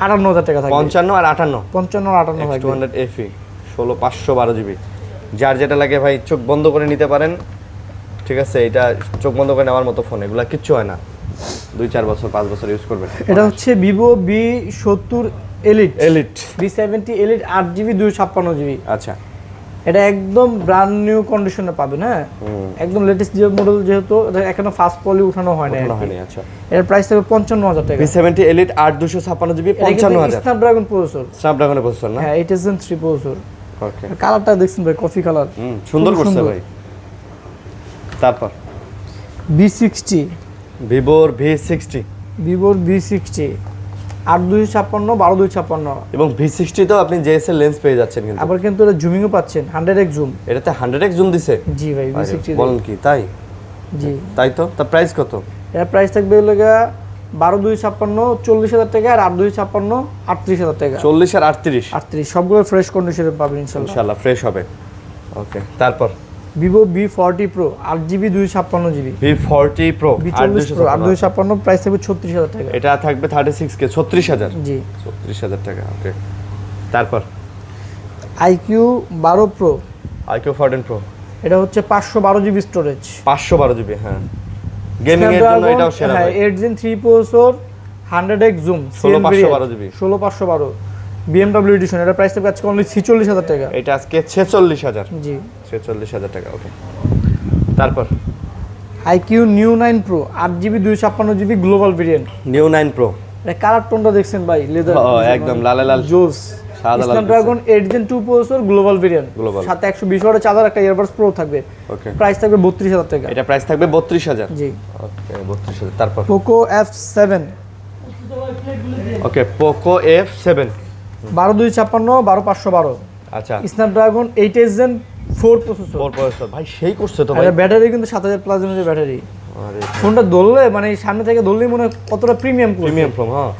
58,000 টাকা থাকবে। 55 আর 58? 55 আর 58 থাকবে। X200 FE 16,512 জিবি, যার যেটা লাগে ভাই চোখ বন্ধ করে নিতে পারেন। ঠিক আছে, এটা চোখ বন্ধ করে নেওয়ার মতো ফোন, এগুলা কিচ্ছু হয় না, 2-4 বছর 5 বছর ইউজ করবেন। এটা হচ্ছে Vivo B70 elite. B70 elite 8GB 256 GB. আচ্ছা এটা একদম ব্র্যান্ড নিউ কন্ডিশনে পাবেন। হ্যাঁ একদম লেটেস্ট যে মডেল, যেহেতু এটা এখনো ফার্স্ট পলি উঠানো হয় না। আচ্ছা এর প্রাইস থাকবে 55,000 টাকা। B70 elite 8 256 GB 55,000। Snapdragon processor, স্ন্যাপড্রাগনের প্রসেসর না? হ্যাঁ 8 Gen 3 প্রসেসর। ওকে, কালারটা দেখছেন ভাই, কফি কালার, সুন্দর করছে ভাই। তারপর B60, ভিভোর V60, ভিভোর V60 8,256 12,256। এবং V60 তো আপনি JSL লেন্স পেয়ে যাচ্ছেন কিন্তু। আবার কিন্তু এটা জুমিংও পাচ্ছেন, 100x জুম। এটাতে 100x জুম দিছে? জি ভাই V60 বলেন কি তাই? জি তাই তো। তার প্রাইস কত? এর প্রাইস থাকবে লাগা 12,256 40,000 টাকা, আর 8,256 38,000 টাকা। 40 আর 38? 38 সবগুলো ফ্রেশ কন্ডিশনে পাবেন ইনশাআল্লাহ। ইনশাআল্লাহ ফ্রেশ হবে। ওকে, তারপর Vivo V40 pro 8GB 256 GB. V40 pro V40 pro 8,256 price থাকবে 36,000 টাকা। এটা থাকবে 36K 36,000। জি 36,000 টাকা। ওকে, তারপর IQ 12 প্রো, IQ 14 প্রো, এটা হচ্ছে 512 জিবি স্টোরেজ, 512 জিবি। হ্যাঁ, গেমিং এর জন্য এটাও সেরা ভাই। 8 Gen 3 প্রসেসর, 100x zoom, 16,512 GB, 16,512 BMW edition. এটা প্রাইস থাকবে আজকে অনলি 46,000 টাকা। এটা আজকে 46,000। জি 46,000 টাকা। ওকে, তারপর IQ Neo 9 Pro 8GB 256 GB global variant. New 9 Pro, এটা কালার টোনটা দেখছেন ভাই, লেদার একদম লাল লাল জোস। সাদা লাল। Snapdragon 8 Gen 2 processor global variant, Global। সাথে 120 ওয়াটের চার্জার, একটা ইয়ারবাডস প্রো থাকবে। ওকে, প্রাইস থাকবে 32,000 টাকা। এটা প্রাইস থাকবে 32,000। জি ওকে 32,000। তারপর পোকো F7 ওকে, পোকো F7 12,256 12,512। আচ্ছা, স্ন্যাপড্রাগন 8 Gen 4 প্রসেসর। 4 প্রসেসর ভাই, সেই করছে তো ভাই। আর ব্যাটারি কিন্তু 7000 প্লাস এমএএইচ ব্যাটারি। আরে ফোনটা ধরলে মানে সামনে থেকে ধরলেই মনে হয় কতটা প্রিমিয়াম প্রিমিয়াম ফোন। হ্যাঁ,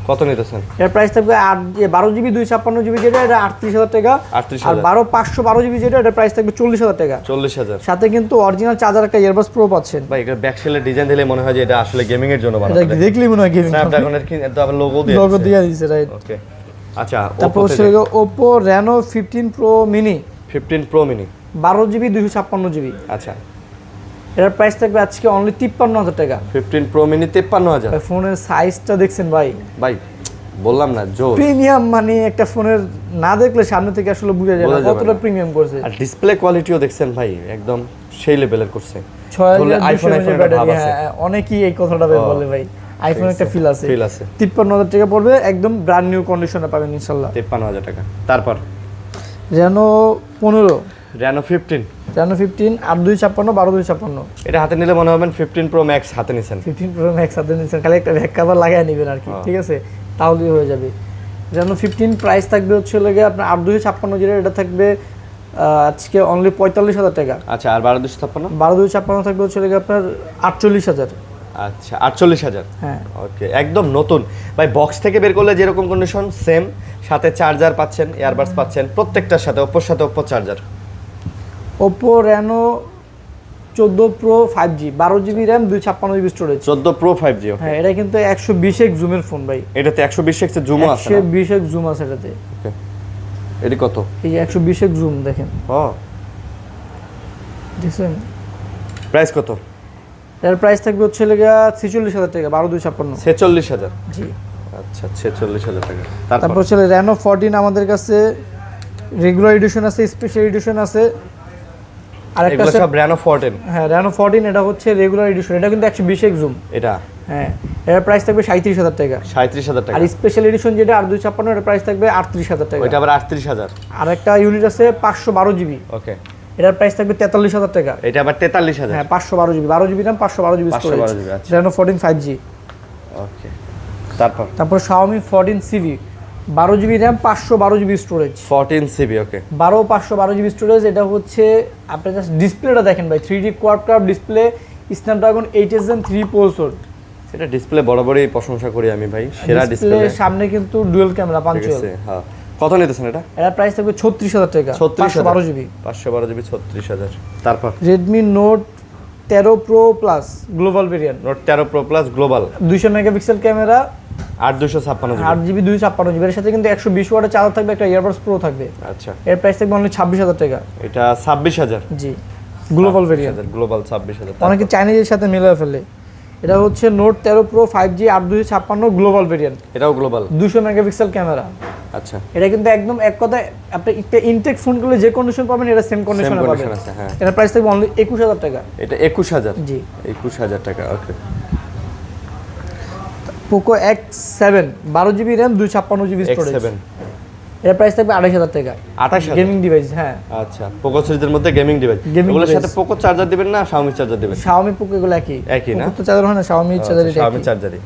কত নিতেছেন? এর প্রাইস থাকবে 12GB 256 জিবি যেটা, এটা 38,000 টাকা। 38,000। আর 512 জিবি যেটা, এটা প্রাইস থাকবে 40,000 টাকা। 40,000। সাথে কিন্তু অরিজিনাল চার্জার, একটা ইয়ারবাডস প্রো পাচ্ছেন। ভাই এটা ব্যাক সেলের ডিজাইন দিলে মনে হয় যে এটা আসলে গেমিং এর জন্য এটা বানানো। দেখলেই মনে হয় গেমিং। স্ন্যাপড্রাগনের কি তো আবার লোগো দিয়ে লোগো দিয়ে দিয়েছে, রাইট। ওকে, আচ্ছা তারপর হচ্ছে Oppo Reno 15 Pro Mini 15 pro mini 12GB 256 GB. আচ্ছা, এটার প্রাইস থাকবে আজকে অনলি 53,000 টাকা। 15 প্রো মিনি 53,000। ভাই ফোনের সাইজটা দেখছেন ভাই, ভাই বললাম না জোর। প্রিমিয়াম মানে একটা ফোনের না দেখলে সামনে থেকে আসলে বোঝা যায় না কতটা প্রিমিয়াম করছে। আর ডিসপ্লে কোয়ালিটিও দেখছেন ভাই, একদম সেই লেভেলের করছে। 6200 আইফোন ব্যাটারি। হ্যাঁ অনেকেই এই কথাটা বলে ভাই, আইফোন একটা ফিল আছে। 53,000 টাকা পড়বে, একদম ব্র্যান্ড নিউ কন্ডিশনে পাবেন ইনশাআল্লাহ। 53,000 টাকা। তারপর Reno 15 Reno 15 8,256 12,256। এটা হাতে নিলে মনে হবেন 15 প্রো ম্যাক্স হাতে নিছেন। 15 Pro Max হাতে নিচ্ছেন, খালি একটা ব্যাক কভার লাগায় নেবেন আর কি, ঠিক আছে, তাহলেই হয়ে যাবে। Reno 15 প্রাইস থাকবে হচ্ছে লাগে আপনার 8,256 যেটা, এটা থাকবে আজকে অনলি 45,000 টাকা। আচ্ছা, আর 12,256 12,256 থাকবে হচ্ছে লাগে আপনার 48,000। আচ্ছা 48,000। হ্যাঁ ওকে, একদম নতুন ভাই। বক্স থেকে বের করলে যেরকম কন্ডিশন সেম, সাথে চার্জার পাচ্ছেন, ইয়ারবাডস পাচ্ছেন, প্রত্যেকটার সাথে ওপ্পোর সাথে Oppo charger. Oppo Reno 14 pro 5G 12GB RAM 256GB storage. 14 pro 5G। Okay, হ্যাঁ এটা কিন্তু 120x জুমের ফোন ভাই। এটাতে 120x এর জুমও আছে না? 120x জুম আছে এটাতে। ওকে, এটি কত? এই যে 120x জুম দেখেন, ও দেখছেন? প্রাইস কত? এর প্রাইস থাকবে হচ্ছে লেগা 46,000 টাকা, 12256। 46,000। জি। আচ্ছা 46,000 টাকা। তারপর হচ্ছে রেনো 14 আমাদের কাছে রেগুলার এডিশন আছে, স্পেশাল এডিশন আছে, আর একটা এগুলো আছে সব রেনো 14। হ্যাঁ রেনো 14 এটা হচ্ছে রেগুলার এডিশন, এটা কিন্তু 120x জুম। এটা হ্যাঁ এর প্রাইস থাকবে 37,000 টাকা। 37,000 টাকা। আর স্পেশাল এডিশন যেটা 8256 এর প্রাইস থাকবে 38,000 টাকা। ওইটা আবার 38,000। আর একটা ইউনিট আছে 512GB, ওকে, এটার প্রাইস থাকবে 43,000 টাকা। এটা আবার 43,000। হ্যাঁ 512GB, 12GB RAM 512GB storage. 512GB, আচ্ছা। Reno 14 5G। ওকে, তারপর তারপর Xiaomi 14CV 12GB RAM 512GB storage. 14CB। ওকে, 512GB স্টোরেজ। এটা হচ্ছে আপনি জাস্ট ডিসপ্লেটা দেখেন ভাই, 3D quad curve display, Snapdragon 8 Gen 3 processor. এটা ডিসপ্লে বরাবরই প্রশংসা করি আমি ভাই, সেরা ডিসপ্লে। সামনে কিন্তু ডুয়াল ক্যামেরা পাঞ্চুয়াল। হ্যাঁ, কত নিতেছেন এটা? এটার প্রাইস থাকবে 36,000 টাকা। 512GB। 512GB 36,000। তারপর Redmi Note 13 Pro Plus global variant, note 13 pro plus global, 200 megapixel camera, 8256GB। 8GB 256GB। এর সাথে কিন্তু 120 ওয়াটের চার্জার থাকবে, একটা ইয়ারবাডস প্রো থাকবে। আচ্ছা, এর প্রাইস থাকবে অনলি 26,000 টাকা। এটা 26,000। জি, গ্লোবাল ভেরিয়েন্ট। গ্লোবাল 26,000। অনেকে চাইনিজের সাথে মিলে ফেলে। এটা হচ্ছে note 13 pro 5G 8256 global variant, এটাও গ্লোবাল। 200 megapixel camera. আচ্ছা, এটা কিন্তু একদম এক কথায় আপনি একটা ইনটেক ফোন করলে যে কন্ডিশন পাবেন এটা সেম কন্ডিশনে পাবেন। কন্ডিশন আছে, হ্যাঁ। এটার প্রাইস থাকবে অনলি 21,000 টাকা। এটা 21,000। জি। 21,000 টাকা। ওকে, Poco X7 12GB RAM 256GB storage. X7 এর প্রাইস থাকবে 28,000 টাকা। 28,000। গেমিং ডিভাইস, হ্যাঁ। আচ্ছা, পোকো সিরিজের মধ্যে গেমিং ডিভাইস। Gaming এগুলোর device। সাথে পোকো চার্জার দিবেন না Xiaomi চার্জার দিবেন? Xiaomi পোকো এগুলো একই। একই না? পোকো তো চার্জার হয় না, Xiaomi চার্জার এটা Xiaomi একই। চার্জারই।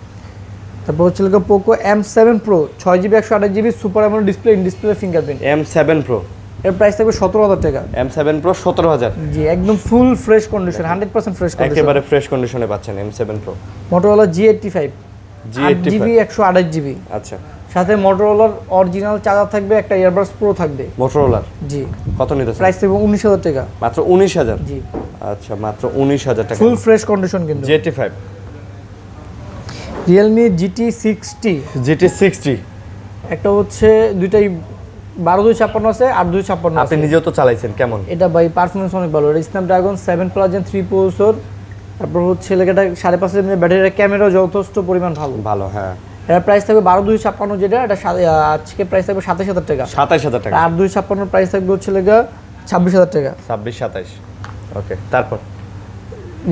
তারপর হচ্ছে Poco M7 Pro 6GB 128GB super AMOLED display, in display fingerprint. M7 Pro। এর প্রাইস থাকবে 17,000 টাকা। M7 Pro 17,000। জি, একদম ফুল ফ্রেশ কন্ডিশন, 100% ফ্রেশ কন্ডিশন। একেবারে ফ্রেশ কন্ডিশনে পাচ্ছেন M7 Pro। Motorola G85 G85 8GB 128GB। আচ্ছা, সাথে Motorolaর অরিজিনাল চার্জার থাকবে, একটা ইয়ারবাডস প্রো থাকবে। মোটরোলার জি। কত নিতেছেন? প্রাইস থাকবে 19,000 টাকা। মাত্র 19,000। জি, আচ্ছা, মাত্র 19,000 টাকা। ফুল ফ্রেশ কন্ডিশন কিন্তু। GT5 Realme GT60 GT60 একটা হচ্ছে দুইটাই 12/256 আছে, 8/256 আপনি আছে। নিজেও তো চালাইছেন, কেমন? এটা ভাই পারফরমেন্স অনেক ভালো। এটা স্ন্যাপড্রাগন 7 প্লাস জেন 3 প্রসেসর। তারপর হচ্ছে লেখাটা 5.5 এমএএইচ ব্যাটারির ক্যামেরাও যথেষ্ট পরিমাণ ভালো। ভালো, হ্যাঁ। এর প্রাইস থাকবে 12/256 যেটা, এটা আজকে প্রাইস থাকবে 27,000 টাকা। 27,000 টাকা। 8/256 প্রাইস থাকবে হচ্ছে লেগা 26,000 টাকা। 26 27। ওকে, তারপর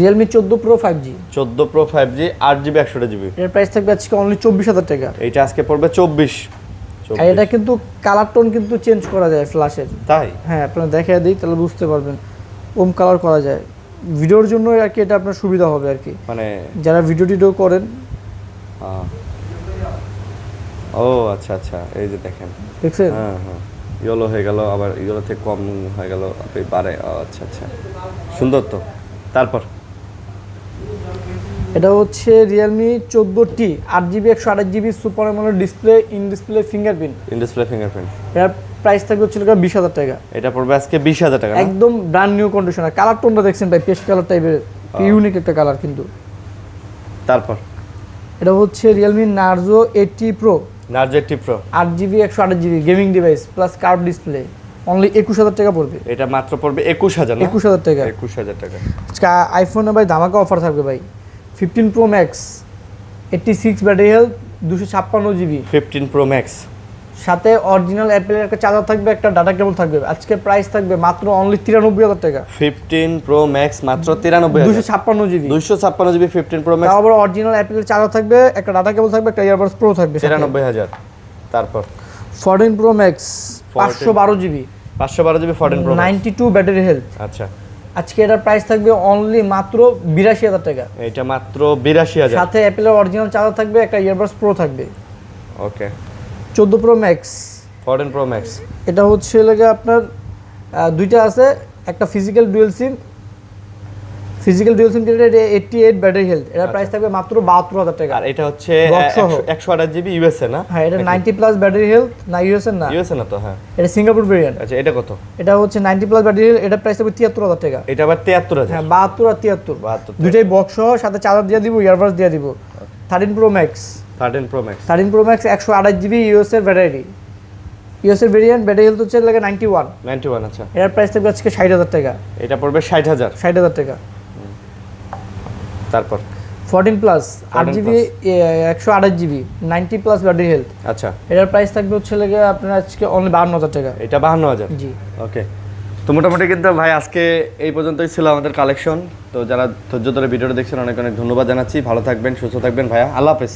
Realme 14 Pro 5G 14 Pro 5G 8GB 128GB। এর প্রাইস থাকবে আজকে অনলি 24,000 টাকা। এইটা আজকে পড়বে 24। আর এটা কিন্তু কালার টোন কিন্তু চেঞ্জ করা যায় ফ্ল্যাশের। তাই? হ্যাঁ, আপনারা দেখাই দিই তাহলে বুঝতে পারবেন। ওম কালার করা যায় ভিডিওর জন্য আর কি, এটা আপনার সুবিধা হবে আর কি, মানে যারা ভিডিও টিডিও করেন। ও আচ্ছা আচ্ছা, এই যে দেখেন, দেখছেন? হ্যাঁ হ্যাঁ, ইয়েলো হয়ে গেল, আবার ইয়েলো থেকে কম হয়ে গেল, আপনি বাড়ে। আচ্ছা আচ্ছা, সুন্দর তো। তারপর এটা হচ্ছে Realme 14T 8GB 128GB super AMOLED display, in display fingerprint. In display fingerprint. এর প্রাইস থাকবে হচ্ছে 20,000 টাকা। এটা পড়বে আজকে 20,000 টাকা না? একদম ব্র্যান্ড নিউ কন্ডিশন। আর কালার টোনটা দেখছেন ভাই, পেস্ট কালার টাইপের, ইউনিক একটা কালার কিন্তু। তারপর এটা হচ্ছে Realme Narzo 80 Pro Narzo 80 Pro 8GB 128GB gaming device plus curve display, only 21,000 টাকা পড়বে। এটা মাত্র পড়বে 21,000 না? 21,000 টাকা। 21,000 টাকা। আজকে আইফোনে ভাই ধামাকা অফার থাকবে ভাই। 15 Pro Max 86 battery health 256GB 15 Pro Max সাথে অরিজিনাল অ্যাপেলের একটা চার্জার থাকবে, একটা ডাটা কেবল থাকবে। আজকে প্রাইস থাকবে মাত্র অনলি 93,000 টাকা। 15 Pro Max মাত্র 93,000। 256GB 256GB 15 Pro Max তাও আবার অরিজিনাল অ্যাপেলের চার্জার থাকবে, একটা ডাটা কেবল থাকবে, একটা ইয়ারবাডস প্রো থাকবে। 93,000। তারপর 14 Pro Max 512GB 512GB 14 Pro Max 92 battery health. আচ্ছা, আজকে এটার প্রাইস থাকবে অনলি মাত্র 82,000 টাকা। এটা মাত্র 82,000। সাথে অ্যাপেলের অরিজিনাল চার্জার থাকবে, একটা ইয়ারবাডস প্রো থাকবে। ওকে, 14 Pro Max 14 Pro Max এটা হচ্ছে লাগে আপনার দুইটা আছে, একটা physical dual SIM physical dual SIM যেটা 88 ব্যাটারি হেলথ, এটার প্রাইস থাকবে মাত্র 72,000 টাকা। আর এটা হচ্ছে Box সহ। 128 জিবি ইউএসএ না? হ্যাঁ, এটা 90 প্লাস ব্যাটারি হেলথ, না ইউএসএ না, ইউএসএ না তো? হ্যাঁ, এটা সিঙ্গাপুর ভেরিয়েন্ট। আচ্ছা এটা কত? এটা হচ্ছে 90 প্লাস ব্যাটারি হেলথ, এটা প্রাইস থাকবে 73,000 টাকা। এটা আবার 73,000? হ্যাঁ, 72 আর 73 72 দুইটাই বক্স সহ, সাথে চার্জার দিয়ে দিব, ইয়ারবাডস দিয়ে দিব। 13 pro max, 13 pro max. 13 pro max 128 GB US এর ব্যাটারি, ইউএস এর ভেরিয়েন্ট, ব্যাটারি হেলথ হচ্ছে লাগে 91। আচ্ছা, এর প্রাইস থাকবে আজকে 60,000 টাকা। এটা পড়বে 60,000। 60,000 টাকা। তারপর 14 plus 8 14 GB 128 GB 90 plus battery health, আচ্ছা, এটার প্রাইস থাকবে হচ্ছে লাগে আপনার আজকে অনলি 52,000 টাকা। এটা 52,000। জি, ওকে, তো মোটামুটি কিন্তু ভাই আজকে এই পর্যন্তই ছিল আমাদের কালেকশন। তো যারা ধৈর্য ধরে ভিডিওটা দেখছেন অনেক অনেক ধন্যবাদ জানাচ্ছি। ভালো থাকবেন, সুস্থ থাকবেন ভাইয়া, আল্লাহ হাফেজ।